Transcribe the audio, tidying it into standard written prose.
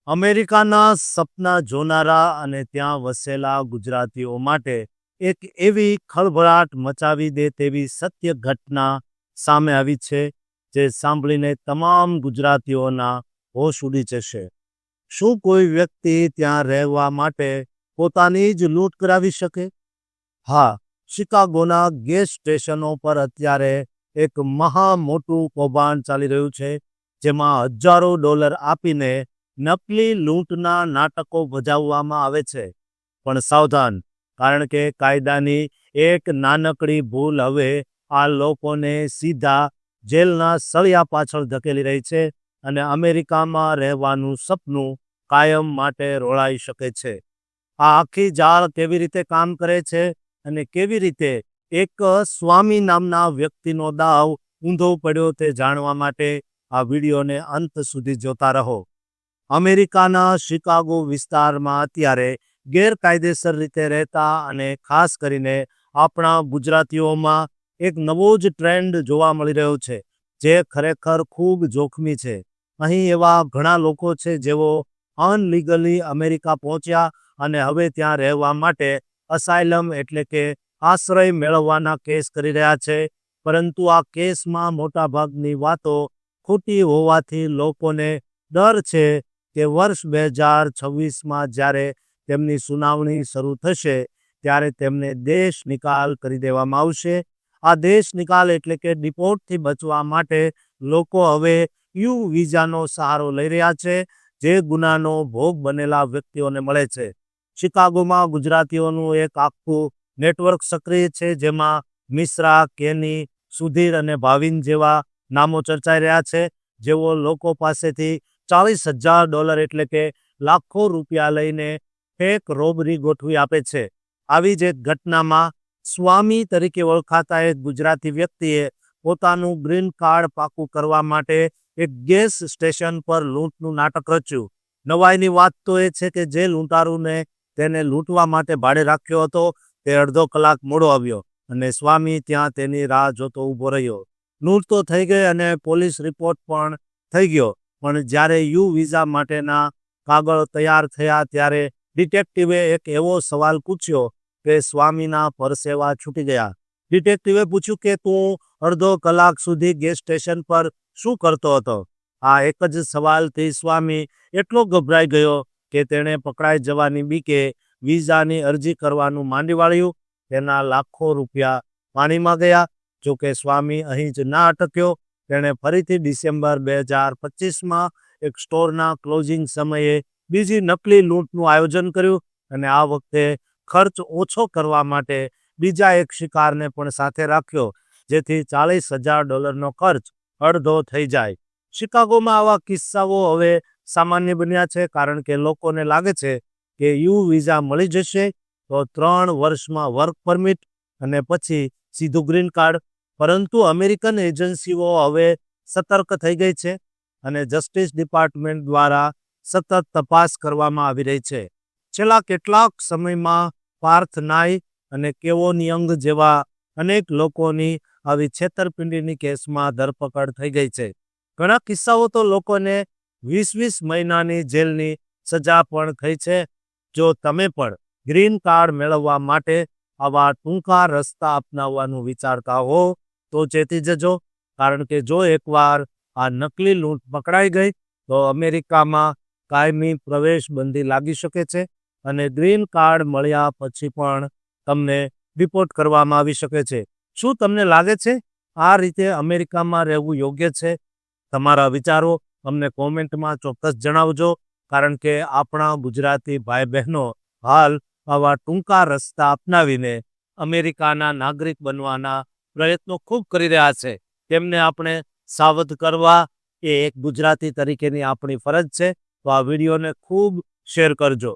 અમેરિકાના સપના જોનારા અને ત્યાં વસેલા ગુજરાતીઓ માટે એક એવી ખળભળાટ મચાવી દે તેવી સત્ય ઘટના સામે આવી છે, જે સાંભળીને તમામ ગુજરાતીઓના હોશ ઉડી જશે. શું કોઈ વ્યક્તિ ત્યાં રહેવા માટે પોતાની જ લૂંટ કરાવી શકે? હા, શિકાગોના ગેસ સ્ટેશનો પર અત્યારે એક મહા મોટું કૌભાંડ ચાલી રહ્યું છે, જેમાં હજારો ડોલર આપીને નકલી લૂંટના નાટકો ભજાવવામાં આવે છે. પણ સાવધાન, કારણ કે કાયદાની એક નાનકડી ભૂલ હવે આ લોકોને સીધા જેલના સળિયા પાછળ ધકેલી રહી છે અને અમેરિકામાં રહેવાનું સપનું કાયમ માટે રોળાઈ શકે છે. આ આખી જાળ કેવી રીતે કામ કરે છે અને કેવી રીતે એક સ્વામી નામના વ્યક્તિનો દાવ ઊંધો પડ્યો તે જાણવા માટે આ વિડીયોને અંત સુધી જોતા રહો. અમેરિકાના શિકાગો વિસ્તારમાં અત્યારે ગેરકાયદેસર રીતે રહેતા અને ખાસ કરીને આપણા ગુજરાતીઓમાં એક નવો જ ટ્રેન્ડ જોવા મળી રહ્યો છે, જે ખરેખર ખૂબ જોખમી છે. અહીં એવા ઘણા લોકો છે જેઓ અનલીગલી અમેરિકા પહોંચ્યા અને હવે ત્યાં રહેવા માટે અસાયલમ એટલે કે આશ્રય મેળવવાના કેસ કરી રહ્યા છે. પરંતુ આ કેસમાં મોટાભાગની વાતો ખોટી હોવાથી લોકોને ડર છે કે વર્ષ 2026માં જ્યારે તેમની સુનાવણી શરૂ થશે ત્યારે તેમને દેશ નિકાલ કરી દેવામાં આવશે. આ દેશ નિકાલ એટલે કે ડિપોર્ટથી બચવા માટે લોકો હવે યુ વિઝાનો સહારો લઈ રહ્યા છે, જે ગુનાનો ભોગ બનેલા વ્યક્તિઓને મળે છે. શિકાગોમાં ગુજરાતીઓનું એક આખું નેટવર્ક સક્રિય છે, જેમાં મિશ્રા, કેની, સુધીર અને ભાવિન જેવા નામો ચર્ચાઈ રહ્યા છે, જેઓ લોકો પાસેથી $40,000 એટલે કે લાખો રૂપિયા લઈને ફેક રોબરી ગોઠવી આપે છે. આવી જ એક ઘટનામાં સ્વામી તરીકે ઓળખાતા એક ગુજરાતી વ્યક્તિએ પોતાનું ગ્રીન કાર્ડ પાકું કરવા માટે એક ગેસ સ્ટેશન પર લૂંટનું નાટક રચ્યું. નવાઈની વાત તો એ છે કે જે લૂંટારૂને તેને લૂંટવા માટે ભાડે રાખ્યો હતો તે અડધો કલાક મોડો આવ્યો અને સ્વામી ત્યાં તેની રાહ જોતો ઊભો રહ્યો. લૂંટ તો થઈ ગઈ અને પોલીસ રિપોર્ટ પણ થઈ ગયો, પણ જ્યારે યુ વિઝા માટેના કાગળ તૈયાર થયા ત્યારે ડિટેક્ટિવે એક એવો સવાલ પૂછ્યો કે સ્વામીના પરસેવા છૂટી ગયા. ડિટેક્ટિવે પૂછ્યું કે તું અડધો કલાક સુધી ગેસ સ્ટેશન પર શું કરતો હતો? આ એક જ સવાલથી સ્વામી એટલો ગભરાઈ ગયો કે તેણે પકડાઈ જવાની બીકે વિઝાની અરજી કરવાનું માંડી વાળ્યું. તેના લાખો રૂપિયા પાણીમાં ગયા. જોકે સ્વામી અહીં જ ના અટક્યો. તેણે ફરીથી ડિસેમ્બર 2025માં એક સ્ટોરના ક્લોઝિંગ સમયે બીજી નકલી લૂંટનું આયોજન કર્યું અને આ વખતે ખર્ચ ઓછો કરવા માટે બીજા એક શિકારને પણ સાથે રાખ્યો, જેથી $40,000નો ખર્ચ અડધો થઈ જાય. શિકાગોમાં આવા કિસ્સાઓ હવે સામાન્ય બન્યા છે, કારણ કે લોકોને લાગે છે કે યુ વિઝા મળી જશે તો 3 વર્ષમાં વર્ક પરમિટ અને પછી સીધું ગ્રીન કાર્ડ. પરંતુ અમેરિકન એજન્સીઓ હવે સતર્ક થઈ ગઈ છે અને જસ્ટિસ ડિપાર્ટમેન્ટ દ્વારા સતત તપાસ કરવામાં આવી રહી છે. છેલ્લા કેટલાક સમયમાં પાર્થ નાઈ અને કેવોનિયંગ જેવા અનેક લોકોની આવી છેતરપિંડીની કેસમાં ધરપકડ થઈ ગઈ છે. ઘણા કિસ્સાઓ તો લોકોને 20-20 મહિનાની જેલની સજા પણ થઈ છે. જો તમે પણ ગ્રીન કાર્ડ મેળવવા માટે આવા ટૂંકા રસ્તા અપનાવવાનું વિચારતા હો તો ચેતી જજો, કારણ કે જો એકવાર આ નકલી લૂંટ પકડાઈ ગઈ તો અમેરિકામાં કાયમી પ્રવેશ બંધી લાગી શકે છે અને ગ્રીન કાર્ડ મળ્યા પછી પણ તમને ડિપોર્ટ કરવામાં આવી શકે છે. શું તમને લાગે છે આ રીતે અમેરિકામાં રહેવું યોગ્ય છે? તમારા વિચારો અમને કોમેન્ટમાં ચોક્કસ જણાવજો, કારણ કે આપણા ગુજરાતી ભાઈ બહેનો હાલ આવા ટૂંકા રસ્તા અપનાવીને અમેરિકાના નાગરિક બનવાના પ્રયત્નો ખૂબ કરી રહ્યા છે. તેમને આપણે સાવધ કરવા એ એક ગુજરાતી તરીકેની આપણી ફરજ છે. તો આ વિડીયોને ખૂબ શેર કરજો.